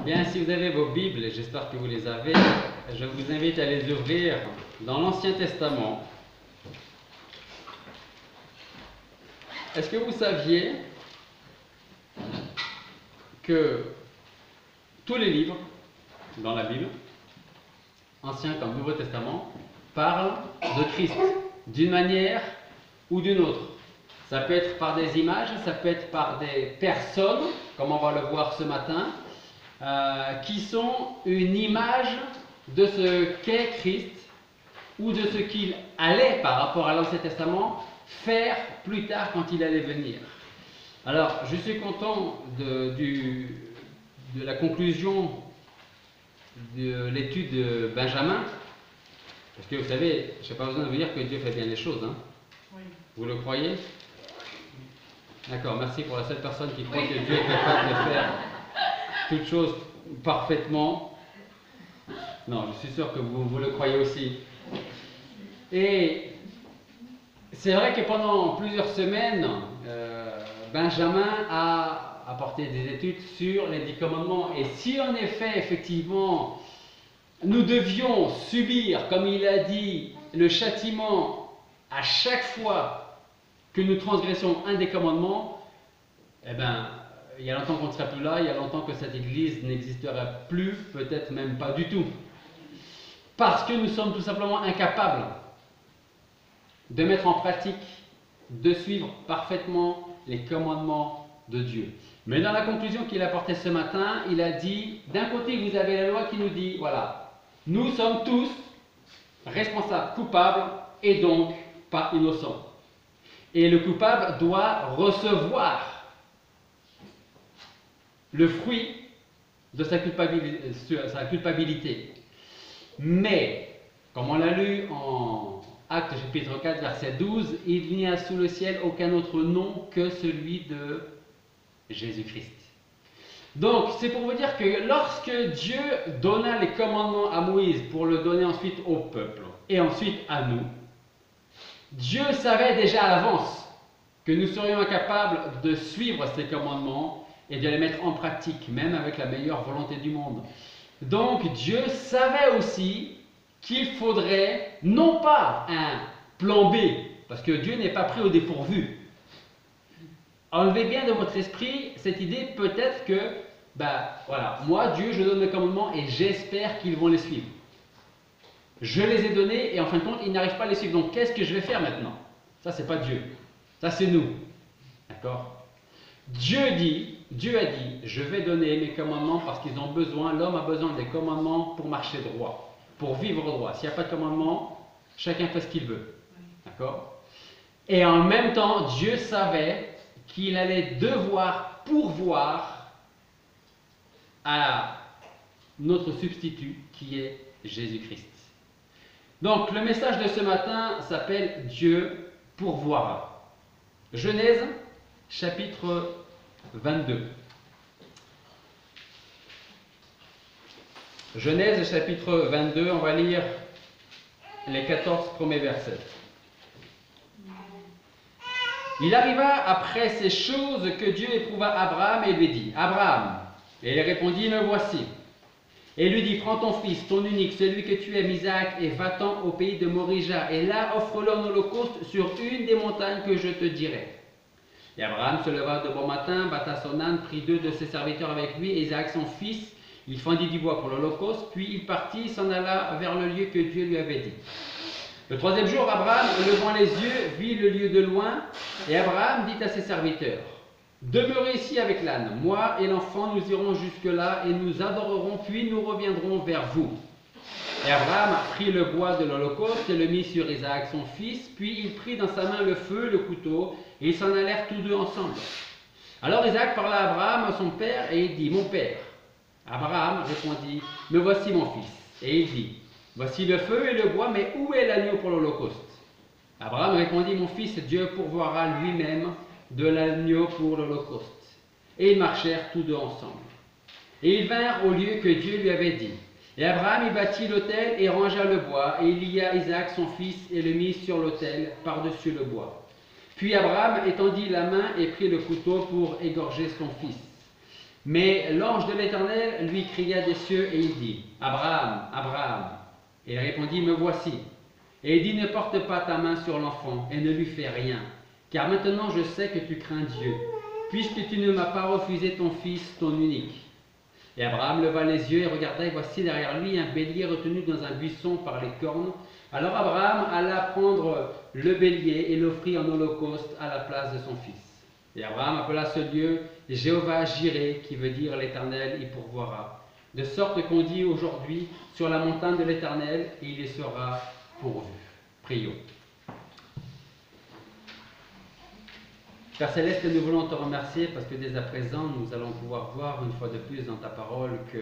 Bien, si vous avez vos Bibles, et j'espère que vous les avez, je vous invite à les ouvrir dans l'Ancien Testament. Est-ce que vous saviez que tous les livres dans la Bible, Ancien comme Nouveau Testament, parlent de Christ d'une manière ou d'une autre? Ça peut être par des images, ça peut être par des personnes, comme on va le voir ce matin, qui sont une image de ce qu'est Christ ou de ce qu'il allait par rapport à l'Ancien Testament faire plus tard quand il allait venir. Alors, je suis content de la conclusion de l'étude de Benjamin, parce que vous savez, je n'ai pas besoin de vous dire que Dieu fait bien les choses, hein. Oui. Vous le croyez? D'accord, merci pour la seule personne qui croit que Dieu est capable de faire toutes choses parfaitement. Non, je suis sûr que vous le croyez aussi. Et c'est vrai que pendant plusieurs semaines, Benjamin a apporté des études sur les 10 commandements. Et si en effet, effectivement, nous devions subir, comme il a dit, le châtiment à chaque fois que nous transgressons un des commandements, eh bien, il y a longtemps qu'on ne serait plus là, il y a longtemps que cette église n'existerait plus, peut-être même pas du tout. Parce que nous sommes tout simplement incapables de mettre en pratique, de suivre parfaitement les commandements de Dieu. Mais dans la conclusion qu'il a portée ce matin, il a dit, d'un côté vous avez la loi qui nous dit, voilà, nous sommes tous responsables, coupables et donc pas innocents. Et le coupable doit recevoir le fruit de sa culpabilité. Mais, comme on l'a lu en Actes chapitre 4, verset 12, il n'y a sous le ciel aucun autre nom que celui de Jésus-Christ. Donc, c'est pour vous dire que lorsque Dieu donna les commandements à Moïse pour le donner ensuite au peuple et ensuite à nous, Dieu savait déjà à l'avance que nous serions incapables de suivre ces commandements et de les mettre en pratique, même avec la meilleure volonté du monde. Donc Dieu savait aussi qu'il faudrait non pas un plan B, parce que Dieu n'est pas pris au dépourvu. Enlevez bien de votre esprit cette idée peut-être que, voilà, moi Dieu, je donne mes commandements et j'espère qu'ils vont les suivre. Je les ai donnés et en fin de compte, ils n'arrivent pas à les suivre. Donc qu'est-ce que je vais faire maintenant? Ça, c'est pas Dieu. Ça, c'est nous. D'accord? Dieu a dit, je vais donner mes commandements parce qu'ils ont besoin, l'homme a besoin des commandements pour marcher droit, pour vivre droit. S'il n'y a pas de commandement, chacun fait ce qu'il veut. D'accord? Et en même temps, Dieu savait qu'il allait devoir pourvoir à notre substitut qui est Jésus-Christ. Donc le message de ce matin s'appelle Dieu pourvoira. Genèse chapitre 22. Genèse chapitre 22, on va lire les 14 premiers versets. Il arriva après ces choses que Dieu éprouva Abraham et lui dit, Abraham, et il répondit, me voici. Et lui dit, prends ton fils, ton unique, celui que tu aimes, Isaac, et va-t'en au pays de Morija, et là offre-le en holocauste sur une des montagnes que je te dirai. Et Abraham se leva de bon matin, bâta son âne, prit 2 de ses serviteurs avec lui, et Isaac son fils, il fendit du bois pour l'holocauste, puis il partit, s'en alla vers le lieu que Dieu lui avait dit. Le 3e jour, Abraham, levant les yeux, vit le lieu de loin, et Abraham dit à ses serviteurs, demeurez ici avec l'âne, moi et l'enfant, nous irons jusque-là et nous adorerons, puis nous reviendrons vers vous. Et Abraham prit le bois de l'holocauste et le mit sur Isaac son fils, puis il prit dans sa main le feu, le couteau, et ils s'en allèrent tous deux ensemble. Alors Isaac parla à Abraham, à son père, et il dit, mon père. Abraham répondit, me voici mon fils. Et il dit, voici le feu et le bois, mais où est l'agneau pour l'holocauste? Abraham répondit, mon fils, Dieu pourvoira lui-même de l'agneau pour l'holocauste. Et ils marchèrent tous deux ensemble. Et ils vinrent au lieu que Dieu lui avait dit. Et Abraham y bâtit l'autel et rangea le bois, et il lia Isaac son fils et le mit sur l'autel par-dessus le bois. Puis Abraham étendit la main et prit le couteau pour égorger son fils. Mais l'ange de l'Éternel lui cria des cieux et il dit, Abraham, Abraham. Et il répondit, me voici. Et il dit, ne porte pas ta main sur l'enfant et ne lui fais rien, car maintenant je sais que tu crains Dieu, puisque tu ne m'as pas refusé ton fils, ton unique. Et Abraham leva les yeux et regarda, et voici derrière lui un bélier retenu dans un buisson par les cornes. Alors Abraham alla prendre le bélier et l'offrit en holocauste à la place de son fils. Et Abraham appela ce Dieu Jéhovah Jireh, qui veut dire l'Éternel y pourvoira. De sorte qu'on dit aujourd'hui, sur la montagne de l'Éternel, et il y sera pourvu. Prions. Père Céleste, nous voulons te remercier parce que dès à présent, nous allons pouvoir voir une fois de plus dans ta parole que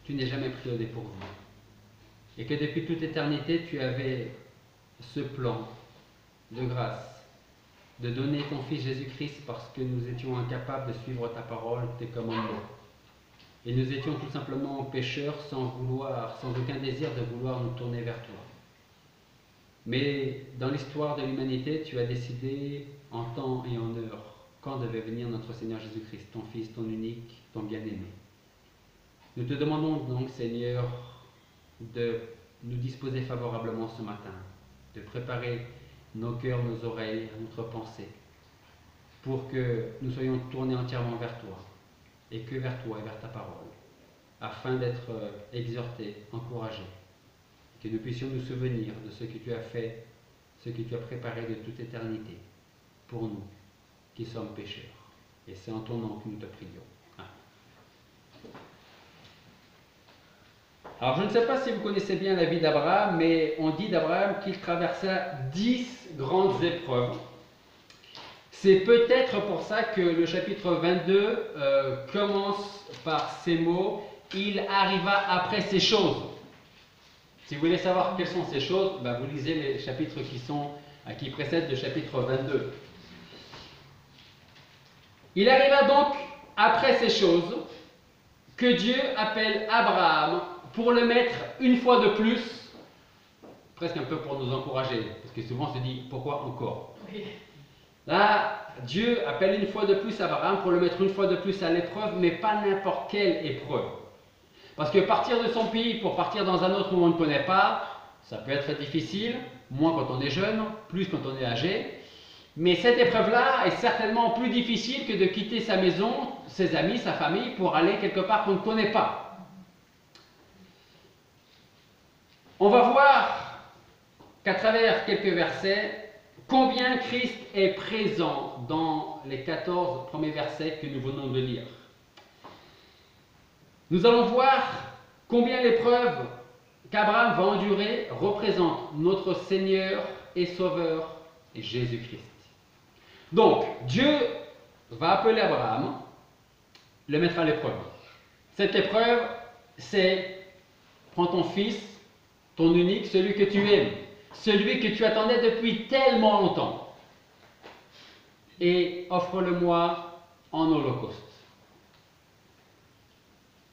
tu n'es jamais pris au dépourvu. Et que depuis toute éternité, tu avais ce plan de grâce, de donner ton Fils Jésus-Christ parce que nous étions incapables de suivre ta parole, tes commandements. Et nous étions tout simplement pécheurs sans aucun désir de vouloir nous tourner vers toi. Mais dans l'histoire de l'humanité, tu as décidé en temps et en heure quand devait venir notre Seigneur Jésus-Christ, ton Fils, ton unique, ton bien-aimé. Nous te demandons donc, Seigneur, de nous disposer favorablement ce matin, de préparer nos cœurs, nos oreilles, notre pensée, pour que nous soyons tournés entièrement vers toi, et que vers toi et vers ta parole, afin d'être exhortés, encouragés, que nous puissions nous souvenir de ce que tu as fait, ce que tu as préparé de toute éternité, pour nous, qui sommes pécheurs. Et c'est en ton nom que nous te prions. Amen. Alors je ne sais pas si vous connaissez bien la vie d'Abraham, mais on dit d'Abraham qu'il traversa 10 grandes épreuves. C'est peut-être pour ça que le chapitre 22 commence par ces mots « Il arriva après ces choses ». Si vous voulez savoir quelles sont ces choses, vous lisez les chapitres qui précèdent le chapitre 22. Il arriva donc après ces choses que Dieu appelle Abraham pour le mettre une fois de plus, presque un peu pour nous encourager, parce que souvent on se dit pourquoi encore. Oui. Là, Dieu appelle une fois de plus Abraham pour le mettre une fois de plus à l'épreuve, mais pas n'importe quelle épreuve. Parce que partir de son pays pour partir dans un autre où on ne connaît pas, ça peut être difficile, moins quand on est jeune, plus quand on est âgé. Mais cette épreuve-là est certainement plus difficile que de quitter sa maison, ses amis, sa famille, pour aller quelque part qu'on ne connaît pas. On va voir qu'à travers quelques versets, combien Christ est présent dans les 14 premiers versets que nous venons de lire. Nous allons voir combien l'épreuve qu'Abraham va endurer représente notre Seigneur et Sauveur Jésus-Christ. Donc, Dieu va appeler Abraham, le mettre à l'épreuve. Cette épreuve, c'est prends ton fils, ton unique, celui que tu aimes, celui que tu attendais depuis tellement longtemps, et offre-le-moi en holocauste.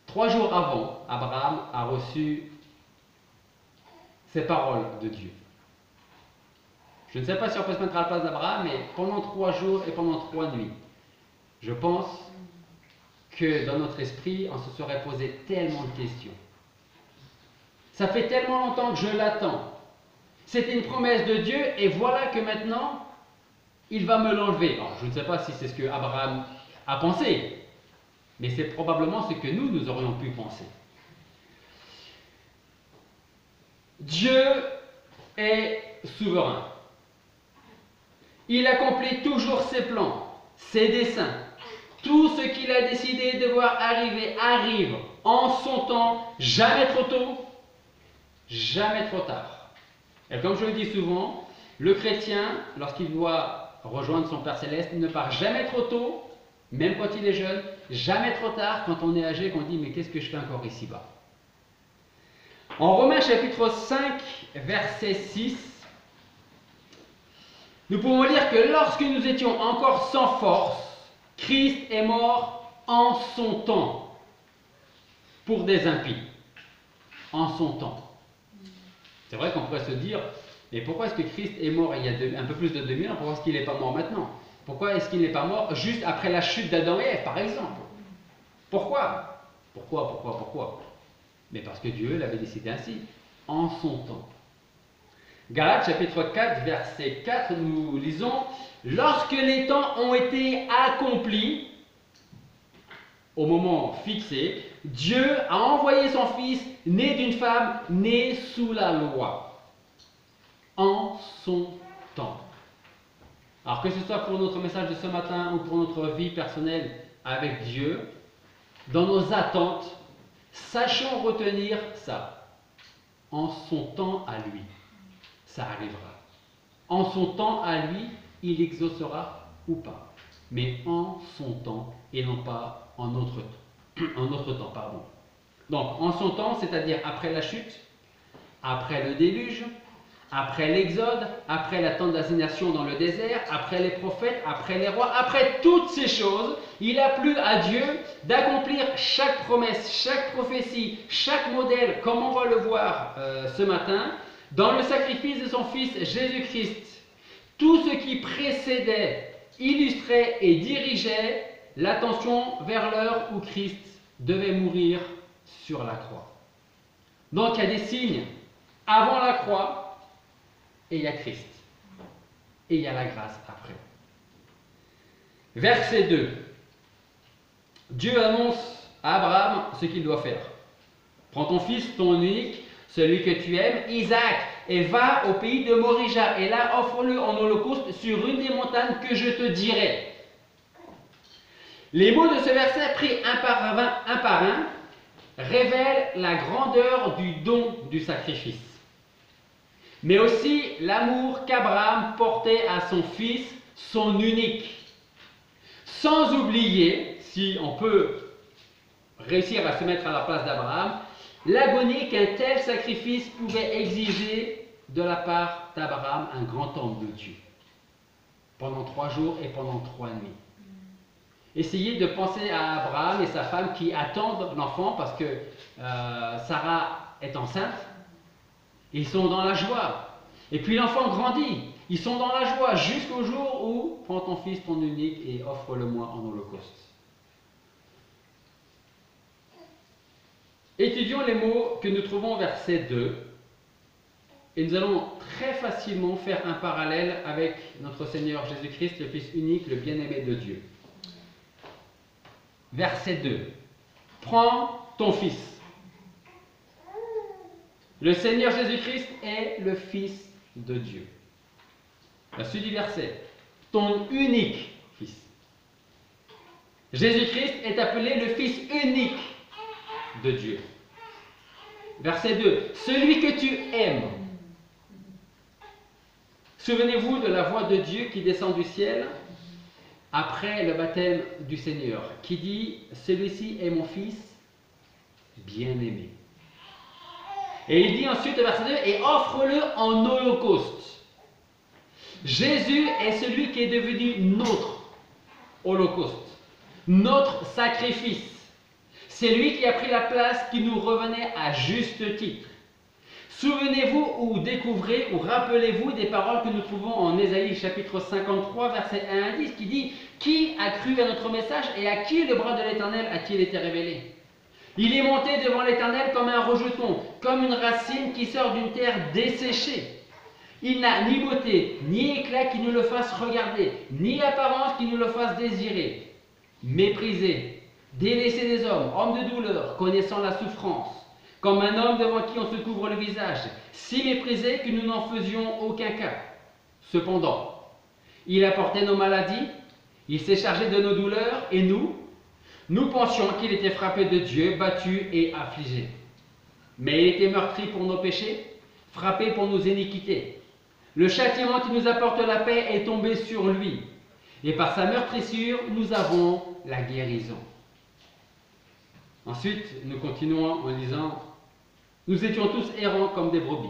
3 jours avant, Abraham a reçu ces paroles de Dieu. Je ne sais pas si on peut se mettre à la place d'Abraham, mais pendant 3 jours et pendant 3 nuits, je pense que dans notre esprit, on se serait posé tellement de questions. Ça fait tellement longtemps que je l'attends. C'était une promesse de Dieu et voilà que maintenant, il va me l'enlever. Alors, je ne sais pas si c'est ce que Abraham a pensé, mais c'est probablement ce que nous aurions pu penser. Dieu est souverain. Il accomplit toujours ses plans, ses desseins. Tout ce qu'il a décidé de voir arriver, arrive en son temps, jamais trop tôt, jamais trop tard. Et comme je le dis souvent, le chrétien, lorsqu'il doit rejoindre son Père Céleste, ne part jamais trop tôt, même quand il est jeune, jamais trop tard quand on est âgé, qu'on dit « mais qu'est-ce que je fais encore ici-bas » En Romains chapitre 5, verset 6, nous pouvons lire que lorsque nous étions encore sans force, Christ est mort en son temps pour des impies. En son temps. C'est vrai qu'on pourrait se dire, mais pourquoi est-ce que Christ est mort il y a un peu plus de 2000 ans, pourquoi est-ce qu'il n'est pas mort maintenant? Pourquoi est-ce qu'il n'est pas mort juste après la chute d'Adam et Ève, par exemple? Pourquoi? Pourquoi? Mais parce que Dieu l'avait décidé ainsi, en son temps. Galates chapitre 4, verset 4, nous lisons « Lorsque les temps ont été accomplis, au moment fixé, Dieu a envoyé son Fils, né d'une femme, né sous la loi, en son temps. » Alors que ce soit pour notre message de ce matin ou pour notre vie personnelle avec Dieu, dans nos attentes, sachons retenir ça. En son temps à lui, ça arrivera. En son temps à lui, il exaucera ou pas. Mais en son temps et non pas en notre temps. Pardon. Donc en son temps, c'est-à-dire après la chute, après le déluge, après l'exode, après la tentation dans le désert, après les prophètes, après les rois, après toutes ces choses, il a plu à Dieu d'accomplir chaque promesse, chaque prophétie, chaque modèle, comme on va le voir ce matin, dans le sacrifice de son Fils Jésus-Christ. Tout ce qui précédait, illustrait et dirigeait l'attention vers l'heure où Christ devait mourir sur la croix. Donc il y a des signes avant la croix, et il y a Christ. Et il y a la grâce après. Verset 2. Dieu annonce à Abraham ce qu'il doit faire. Prends ton fils, ton unique, celui que tu aimes, Isaac, et va au pays de Morija, et là offre-le en holocauste sur une des montagnes que je te dirai. Les mots de ce verset pris un par un révèlent la grandeur du don du sacrifice, mais aussi l'amour qu'Abraham portait à son fils, son unique. Sans oublier, si on peut réussir à se mettre à la place d'Abraham, l'agonie qu'un tel sacrifice pouvait exiger de la part d'Abraham, un grand homme de Dieu, pendant 3 jours et pendant 3 nuits. Essayez de penser à Abraham et sa femme qui attendent l'enfant parce que Sarah est enceinte. Ils sont dans la joie. Et puis l'enfant grandit. Ils sont dans la joie jusqu'au jour où prends ton fils, ton unique, et offre-le-moi en holocauste. Étudions les mots que nous trouvons au verset 2. Et nous allons très facilement faire un parallèle avec notre Seigneur Jésus-Christ, le Fils unique, le bien-aimé de Dieu. Verset 2. Prends ton fils. Le Seigneur Jésus-Christ est le Fils de Dieu. La suite du verset. Ton unique fils. Jésus-Christ est appelé le Fils unique de Dieu. Verset 2. Celui que tu aimes. Souvenez-vous de la voix de Dieu qui descend du ciel après le baptême du Seigneur, qui dit « Celui-ci est mon Fils bien-aimé ». Et il dit ensuite au verset 2 « Et offre-le en holocauste ». Jésus est celui qui est devenu notre holocauste, notre sacrifice. C'est lui qui a pris la place qui nous revenait à juste titre. Souvenez-vous ou découvrez ou rappelez-vous des paroles que nous trouvons en Ésaïe chapitre 53 verset 1 à 10 qui dit « Qui a cru à notre message et à qui le bras de l'Éternel a-t-il été révélé ?» Il est monté devant l'Éternel comme un rejeton, comme une racine qui sort d'une terre desséchée. Il n'a ni beauté, ni éclat qui nous le fasse regarder, ni apparence qui nous le fasse désirer. Méprisé, délaissé des hommes, homme de douleur, connaissant la souffrance, comme un homme devant qui on se couvre le visage, si méprisé que nous n'en faisions aucun cas. Cependant, il a porté nos maladies, il s'est chargé de nos douleurs, et nous pensions qu'il était frappé de Dieu, battu et affligé. Mais il était meurtri pour nos péchés, frappé pour nos iniquités. Le châtiment qui nous apporte la paix est tombé sur lui, et par sa meurtrissure, nous avons la guérison. Ensuite, nous continuons en disant « Nous étions tous errants comme des brebis.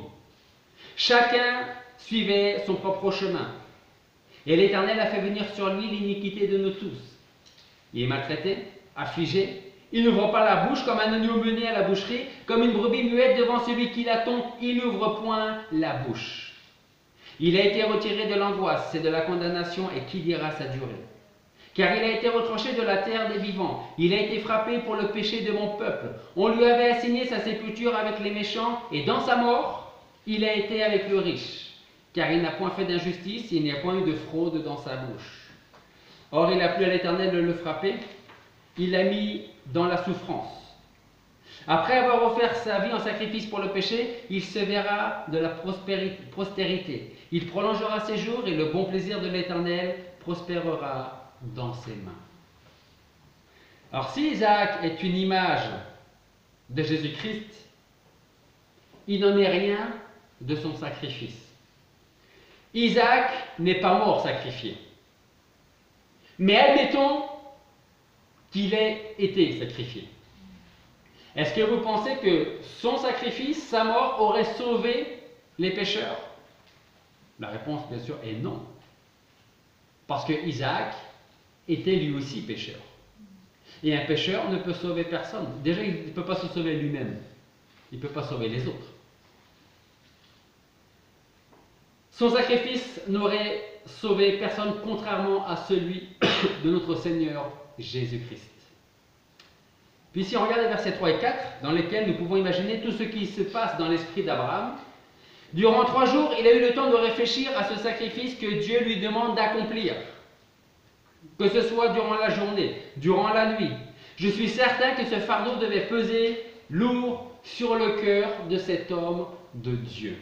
Chacun suivait son propre chemin. Et l'Éternel a fait venir sur lui l'iniquité de nous tous. Il est maltraité, affligé. Il n'ouvre pas la bouche comme un agneau mené à la boucherie, comme une brebis muette devant celui qui l'attend. Il n'ouvre point la bouche. Il a été retiré de l'angoisse et de la condamnation, et qui dira sa durée? car il a été retranché de la terre des vivants. Il a été frappé pour le péché de mon peuple. On lui avait assigné sa sépulture avec les méchants, et dans sa mort, il a été avec le riche, car il n'a point fait d'injustice, il n'y a point eu de fraude dans sa bouche. Or, il a plu à l'Éternel de le frapper, il l'a mis dans la souffrance. Après avoir offert sa vie en sacrifice pour le péché, il se verra de la postérité. Il prolongera ses jours et le bon plaisir de l'Éternel prospérera dans ses mains. Alors si Isaac est une image de Jésus-Christ, il n'en est rien de son sacrifice. Isaac n'est pas mort sacrifié. Mais admettons qu'il ait été sacrifié. Est-ce que vous pensez que son sacrifice, sa mort, aurait sauvé les pécheurs? La réponse, bien sûr, est non. Parce que Isaac était lui aussi pécheur. Et un pécheur ne peut sauver personne. Déjà, il ne peut pas se sauver lui-même. Il ne peut pas sauver les autres. Son sacrifice n'aurait sauvé personne, contrairement à celui de notre Seigneur Jésus-Christ. Puis si on regarde les versets 3 et 4, dans lesquels nous pouvons imaginer tout ce qui se passe dans l'esprit d'Abraham, durant 3 jours, il a eu le temps de réfléchir à ce sacrifice que Dieu lui demande d'accomplir. Que ce soit durant la journée, durant la nuit. Je suis certain que ce fardeau devait peser lourd sur le cœur de cet homme de Dieu.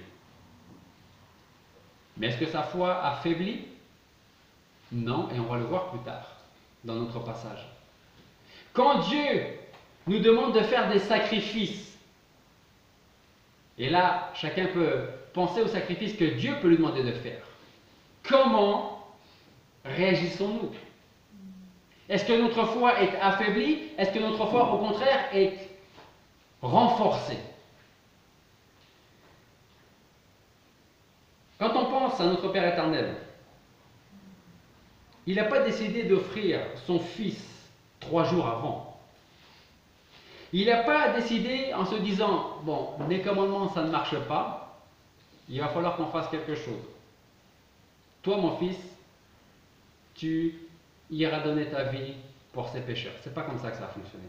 Mais est-ce que sa foi a faibli? Non, et on va le voir plus tard dans notre passage. Quand Dieu nous demande de faire des sacrifices, et là, chacun peut penser aux sacrifices que Dieu peut lui demander de faire. Comment réagissons-nous? Est-ce que notre foi est affaiblie? Est-ce que notre foi, au contraire, est renforcée? Quand on pense à notre Père éternel, il n'a pas décidé d'offrir son Fils 3 jours avant. Il n'a pas décidé en se disant, bon, les commandements, ça ne marche pas, il va falloir qu'on fasse quelque chose. Toi, mon fils, tu iras donner ta vie pour ces pécheurs. C'est pas comme ça que ça a fonctionné.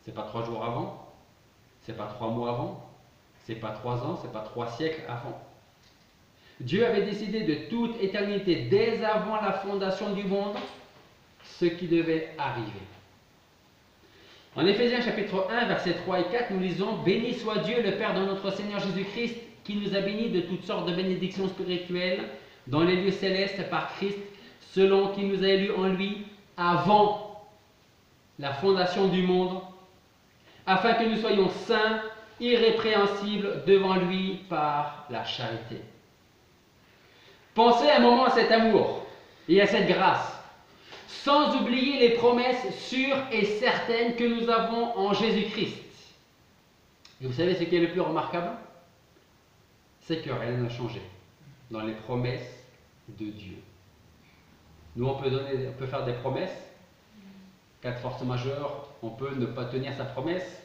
C'est pas 3 jours avant, c'est pas 3 mois avant, c'est pas 3 ans, c'est pas 3 siècles avant. Dieu avait décidé de toute éternité, dès avant la fondation du monde, ce qui devait arriver. En Éphésiens chapitre 1, versets 3 et 4, nous lisons « Béni soit Dieu, le Père de notre Seigneur Jésus-Christ, qui nous a bénis de toutes sortes de bénédictions spirituelles dans les lieux célestes par Christ, selon qu'il nous a élus en lui avant la fondation du monde, afin que nous soyons saints, irrépréhensibles devant lui par la charité. » Pensez un moment à cet amour et à cette grâce, sans oublier les promesses sûres et certaines que nous avons en Jésus-Christ. Et vous savez ce qui est le plus remarquable? C'est que rien n'a changé dans les promesses de Dieu. Nous, on peut faire des promesses, 4 forces majeures, on peut ne pas tenir sa promesse,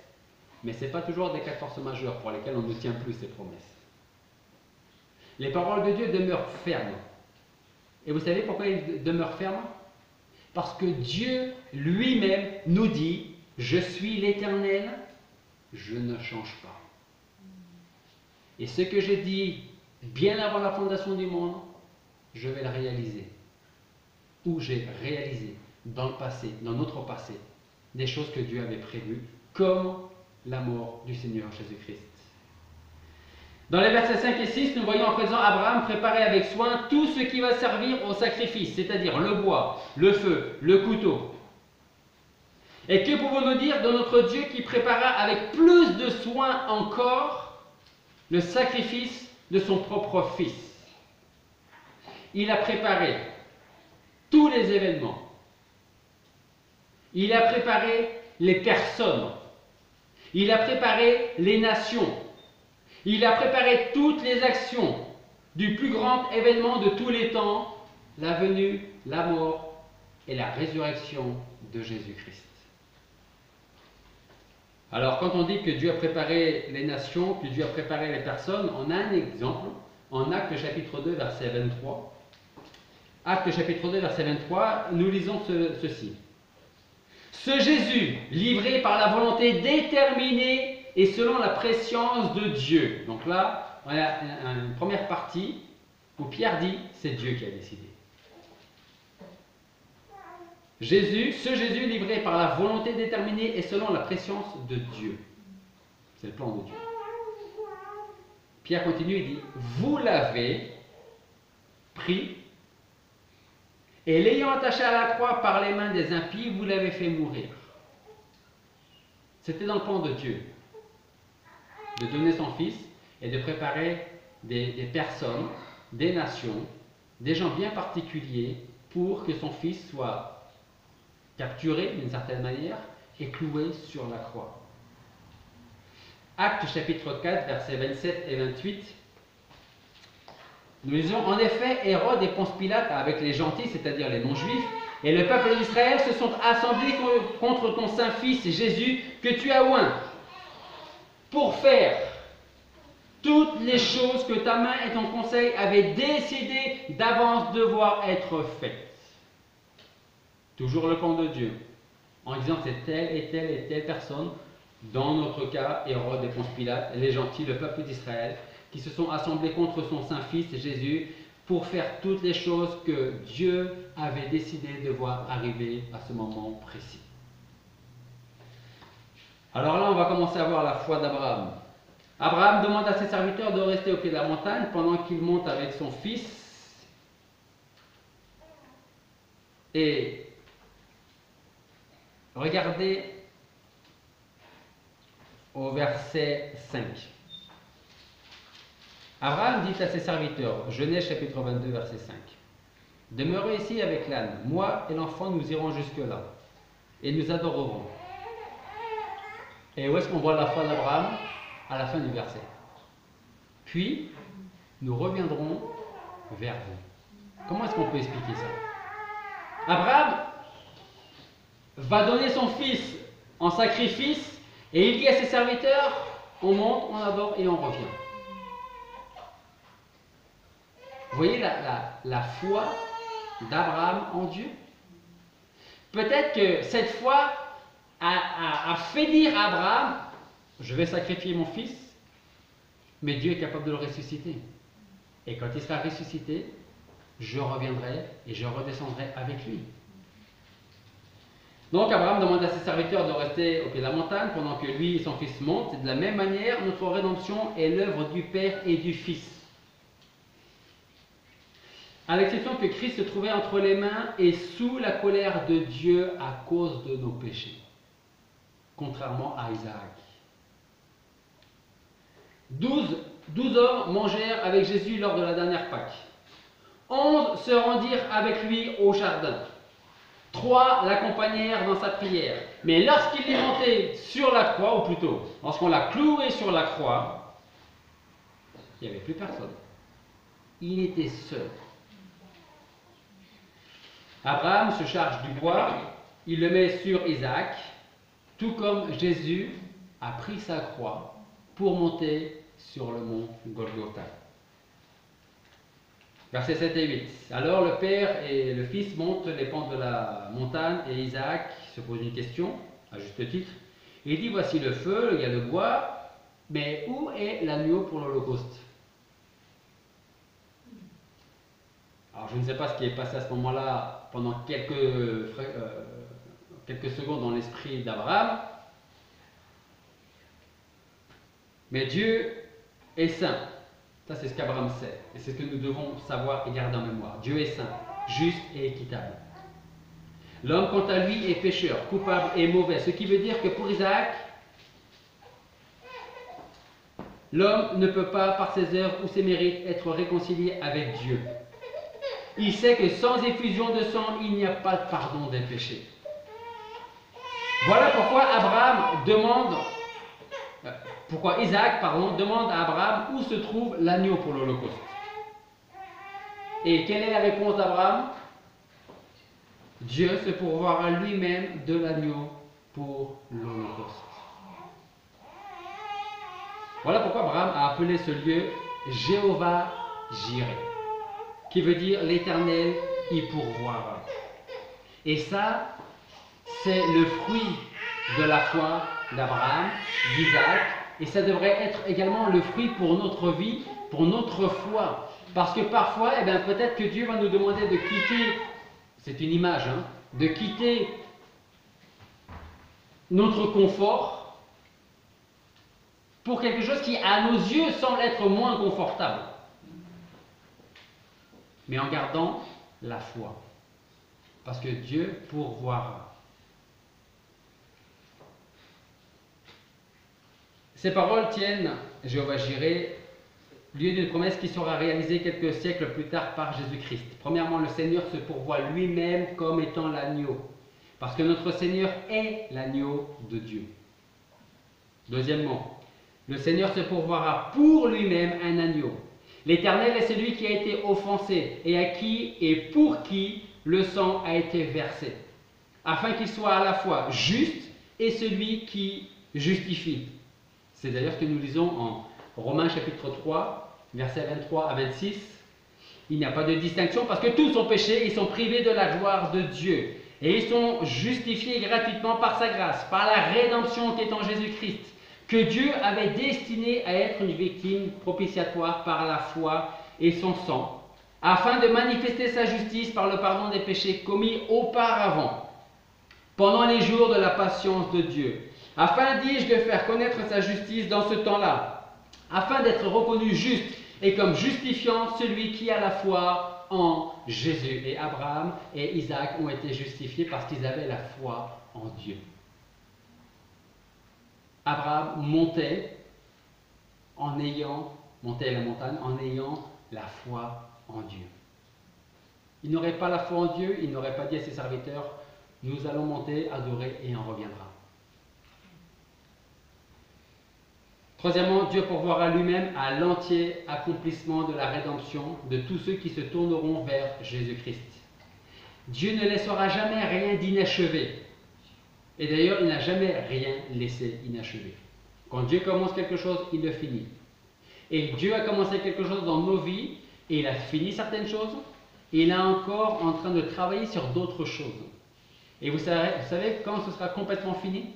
mais ce n'est pas toujours des 4 forces majeures pour lesquelles on ne tient plus ses promesses. Les paroles de Dieu demeurent fermes. Et vous savez pourquoi ils demeurent fermes? Parce que Dieu lui-même nous dit « Je suis l'Éternel, je ne change pas. » Et ce que j'ai dit bien avant la fondation du monde, je vais le réaliser. Ou j'ai réalisé dans le passé, dans notre passé, des choses que Dieu avait prévues, comme la mort du Seigneur Jésus-Christ. Dans les versets 5 et 6, nous voyons à présent Abraham préparer avec soin tout ce qui va servir au sacrifice, c'est-à-dire le bois, le feu, le couteau. Et que pouvons-nous dire de notre Dieu qui prépara avec plus de soin encore le sacrifice de son propre Fils? Il a préparé tous les événements. Il a préparé les personnes. Il a préparé les nations. Il a préparé toutes les actions du plus grand événement de tous les temps, la venue, la mort et la résurrection de Jésus-Christ. Alors, quand on dit que Dieu a préparé les nations, que Dieu a préparé les personnes, on a un exemple en Actes chapitre 2, verset 23. Actes chapitre 2, verset 23, nous lisons ceci. Ce Jésus, livré par la volonté déterminée et selon la prescience de Dieu. Donc là, on a une première partie où Pierre dit, c'est Dieu qui a décidé. Ce Jésus livré par la volonté déterminée et selon la prescience de Dieu. C'est le plan de Dieu. Pierre continue et dit, vous l'avez pris et l'ayant attaché à la croix par les mains des impies, vous l'avez fait mourir. C'était dans le plan de Dieu de donner son Fils et de préparer des personnes, des nations, des gens bien particuliers pour que son Fils soit capturé d'une certaine manière et cloué sur la croix. Actes chapitre 4, versets 27 et 28. Nous lisons, en effet, Hérode et Ponce Pilate, avec les gentils, c'est-à-dire les non-juifs, et le peuple d'Israël se sont assemblés contre ton saint Fils Jésus que tu as oint, pour faire toutes les choses que ta main et ton conseil avaient décidé d'avance devoir être faites. Toujours le plan de Dieu, en disant c'est telle et telle et telle personne, dans notre cas, Hérode et Ponce Pilate, les gentils, le peuple d'Israël, qui se sont assemblés contre son saint Fils Jésus pour faire toutes les choses que Dieu avait décidé de voir arriver à ce moment précis. Alors là, on va commencer à voir la foi d'Abraham. Abraham demande à ses serviteurs de rester au pied de la montagne pendant qu'il monte avec son fils. Et regardez au verset 5. Abraham dit à ses serviteurs, Genèse chapitre 22, verset 5, « Demeurez ici avec l'âne, moi et l'enfant nous irons jusque-là, et nous adorerons. » Et où est-ce qu'on voit la foi d'Abraham? À la fin du verset. « Puis, nous reviendrons vers vous. » Comment est-ce qu'on peut expliquer ça? Abraham va donner son fils en sacrifice, et il dit à ses serviteurs, on monte, on adore et on revient. Vous voyez la foi d'Abraham en Dieu? Peut-être que cette foi a fait dire à Abraham, je vais sacrifier mon fils, mais Dieu est capable de le ressusciter. Et quand il sera ressuscité, je reviendrai et je redescendrai avec lui. Donc Abraham demande à ses serviteurs de rester au pied de la montagne pendant que lui et son fils montent. Et de la même manière, notre rédemption est l'œuvre du Père et du Fils. À l'exception que Christ se trouvait entre les mains et sous la colère de Dieu à cause de nos péchés, contrairement à Isaac. 12 hommes mangèrent avec Jésus lors de la dernière Pâque. 11 se rendirent avec lui au jardin. 3 l'accompagnèrent dans sa prière. Mais lorsqu'il est monté sur la croix, ou plutôt, lorsqu'on l'a cloué sur la croix, il n'y avait plus personne. Il était seul. Abraham se charge du bois, il le met sur Isaac, tout comme Jésus a pris sa croix pour monter sur le mont Golgotha. Versets 7 et 8. Alors le Père et le Fils montent les pentes de la montagne et Isaac se pose une question, à juste titre. Il dit, voici le feu, il y a le bois, mais où est l'agneau pour l'Holocauste? Alors je ne sais pas ce qui est passé à ce moment-là pendant quelques secondes dans l'esprit d'Abraham, mais Dieu est saint. Ça c'est ce qu'Abraham sait, et c'est ce que nous devons savoir et garder en mémoire. Dieu est saint, juste et équitable. L'homme quant à lui est pécheur, coupable et mauvais, ce qui veut dire que pour Isaac, l'homme ne peut pas par ses œuvres ou ses mérites être réconcilié avec Dieu. Il sait que sans effusion de sang, il n'y a pas de pardon des péchés. Voilà pourquoi Isaac demande à Abraham où se trouve l'agneau pour l'Holocauste. Et quelle est la réponse d'Abraham? Dieu se pourvoira lui-même de l'agneau pour l'Holocauste. Voilà pourquoi Abraham a appelé ce lieu Jéhovah Jireh, qui veut dire l'Éternel y pourvoira. Et ça, c'est le fruit de la foi d'Abraham, d'Isaac, et ça devrait être également le fruit pour notre vie, pour notre foi. Parce que parfois, eh bien, peut-être que Dieu va nous demander de quitter, c'est une image, hein, de quitter notre confort pour quelque chose qui, à nos yeux, semble être moins confortable. Mais en gardant la foi. Parce que Dieu pourvoira. Ces paroles tiennent, Jéhovah Jireh, lieu d'une promesse qui sera réalisée quelques siècles plus tard par Jésus-Christ. Premièrement, le Seigneur se pourvoit lui-même comme étant l'agneau. Parce que notre Seigneur est l'agneau de Dieu. Deuxièmement, le Seigneur se pourvoira pour lui-même un agneau. L'Éternel est celui qui a été offensé et à qui et pour qui le sang a été versé, afin qu'il soit à la fois juste et celui qui justifie. C'est d'ailleurs ce que nous lisons en Romains chapitre 3, versets 23 à 26. Il n'y a pas de distinction parce que tous ont péché et sont privés de la gloire de Dieu. Et ils sont justifiés gratuitement par sa grâce, par la rédemption qui est en Jésus-Christ, que Dieu avait destiné à être une victime propitiatoire par la foi et son sang, afin de manifester sa justice par le pardon des péchés commis auparavant, pendant les jours de la patience de Dieu, afin, dis-je, de faire connaître sa justice dans ce temps-là, afin d'être reconnu juste et comme justifiant celui qui a la foi en Jésus. Et Abraham et Isaac ont été justifiés parce qu'ils avaient la foi en Dieu. Abraham montait la montagne en ayant la foi en Dieu. Il n'aurait pas la foi en Dieu, il n'aurait pas dit à ses serviteurs, nous allons monter, adorer et on reviendra. Troisièmement, Dieu pourvoira lui-même à l'entier accomplissement de la rédemption de tous ceux qui se tourneront vers Jésus-Christ. Dieu ne laissera jamais rien d'inachevé. Et d'ailleurs, il n'a jamais rien laissé inachevé. Quand Dieu commence quelque chose, il le finit. Et Dieu a commencé quelque chose dans nos vies, et il a fini certaines choses, et il est encore en train de travailler sur d'autres choses. Et vous savez quand ce sera complètement fini?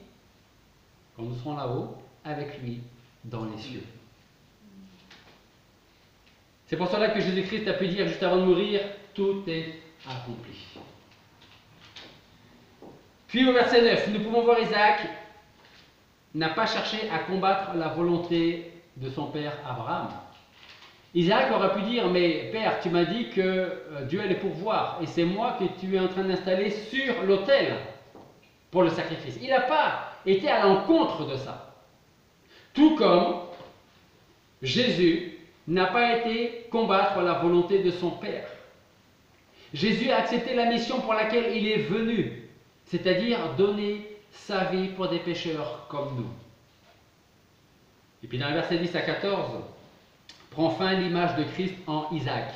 Quand nous serons là-haut, avec lui, dans les cieux. C'est pour cela que Jésus-Christ a pu dire juste avant de mourir, tout est accompli. Puis au verset 9, nous pouvons voir Isaac n'a pas cherché à combattre la volonté de son père Abraham. Isaac aurait pu dire, mais père, tu m'as dit que Dieu allait pourvoir, et c'est moi que tu es en train d'installer sur l'autel pour le sacrifice. Il n'a pas été à l'encontre de ça. Tout comme Jésus n'a pas été combattre la volonté de son Père. Jésus a accepté la mission pour laquelle il est venu, c'est-à-dire donner sa vie pour des pécheurs comme nous. Et puis dans les versets 10 à 14, prend fin l'image de Christ en Isaac.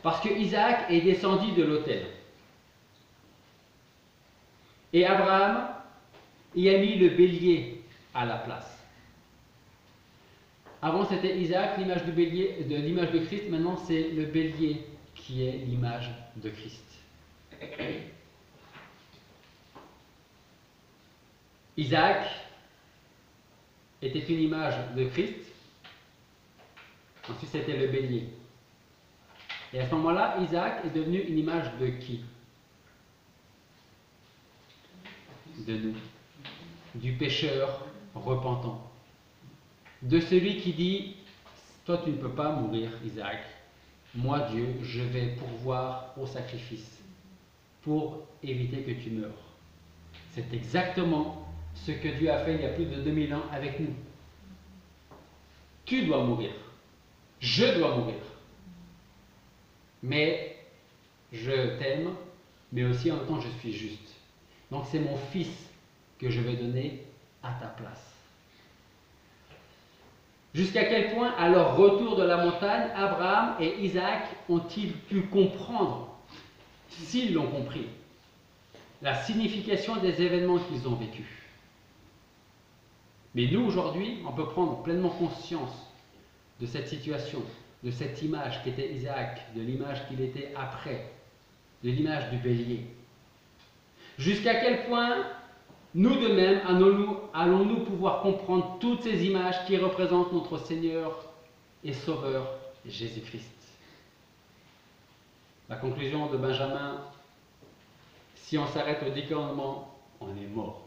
Parce que Isaac est descendu de l'autel. Et Abraham y a mis le bélier à la place. Avant c'était Isaac, l'image de Christ, maintenant c'est le bélier qui est l'image de Christ. Isaac était une image de Christ, ensuite c'était le bélier. Et à ce moment-là, Isaac est devenu une image de qui? De nous, du pécheur repentant. De celui qui dit, toi tu ne peux pas mourir, Isaac. Moi, Dieu, je vais pourvoir au sacrifice pour éviter que tu meurs. C'est exactement ce que Dieu a fait il y a plus de 2000 ans avec nous. Tu dois mourir. Je dois mourir. Mais je t'aime, mais aussi en même temps je suis juste. Donc c'est mon fils que je vais donner à ta place. Jusqu'à quel point, à leur retour de la montagne, Abraham et Isaac ont-ils pu comprendre, s'ils l'ont compris, la signification des événements qu'ils ont vécus? Mais nous, aujourd'hui, on peut prendre pleinement conscience de cette situation, de cette image qu'était Isaac, de l'image qu'il était après, de l'image du bélier. Jusqu'à quel point nous de même allons-nous pouvoir comprendre toutes ces images qui représentent notre Seigneur et Sauveur Jésus-Christ? La conclusion de Benjamin, si on s'arrête au 10 commandements, on est mort.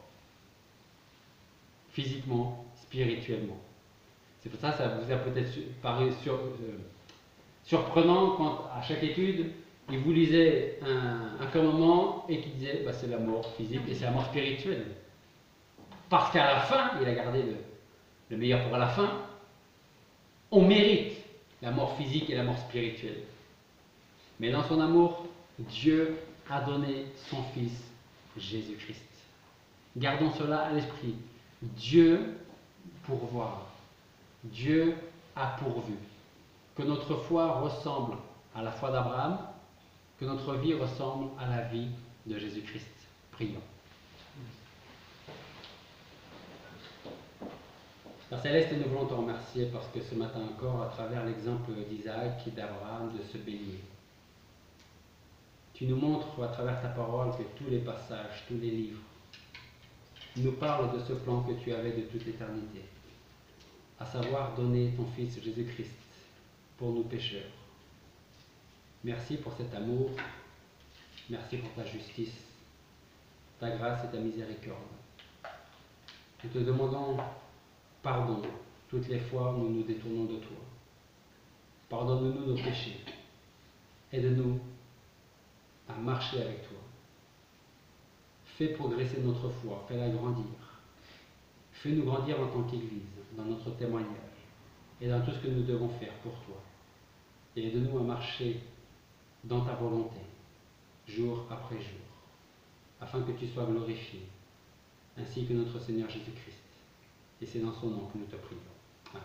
Physiquement, spirituellement. C'est pour ça que ça vous a peut-être paru surprenant quand à chaque étude, il vous lisait un commandement et qui disait c'est la mort physique et c'est la mort spirituelle. Parce qu'à la fin, il a gardé le meilleur pour la fin, on mérite la mort physique et la mort spirituelle. Mais dans son amour, Dieu a donné son Fils Jésus-Christ. Gardons cela à l'esprit. Dieu pourvoit. Dieu a pourvu. Que notre foi ressemble à la foi d'Abraham, que notre vie ressemble à la vie de Jésus-Christ. Prions. Père Céleste, nous voulons te remercier parce que ce matin encore, à travers l'exemple d'Isaac et d'Abraham, de ce bélier, tu nous montres à travers ta parole que tous les passages, tous les livres, nous parlent de ce plan que tu avais de toute éternité, à savoir donner ton Fils Jésus-Christ pour nous pécheurs. Merci pour cet amour, merci pour ta justice, ta grâce et ta miséricorde. Nous te demandons pardon toutes les fois où nous nous détournons de toi. Pardonne-nous nos péchés. Aide-nous à marcher avec toi. Fais progresser notre foi, fais-la grandir. Fais-nous grandir en tant qu'Église, dans notre témoignage et dans tout ce que nous devons faire pour toi. Et aide-nous à marcher dans ta volonté, jour après jour, afin que tu sois glorifié, ainsi que notre Seigneur Jésus-Christ. Et c'est dans son nom que nous te prions. Amen.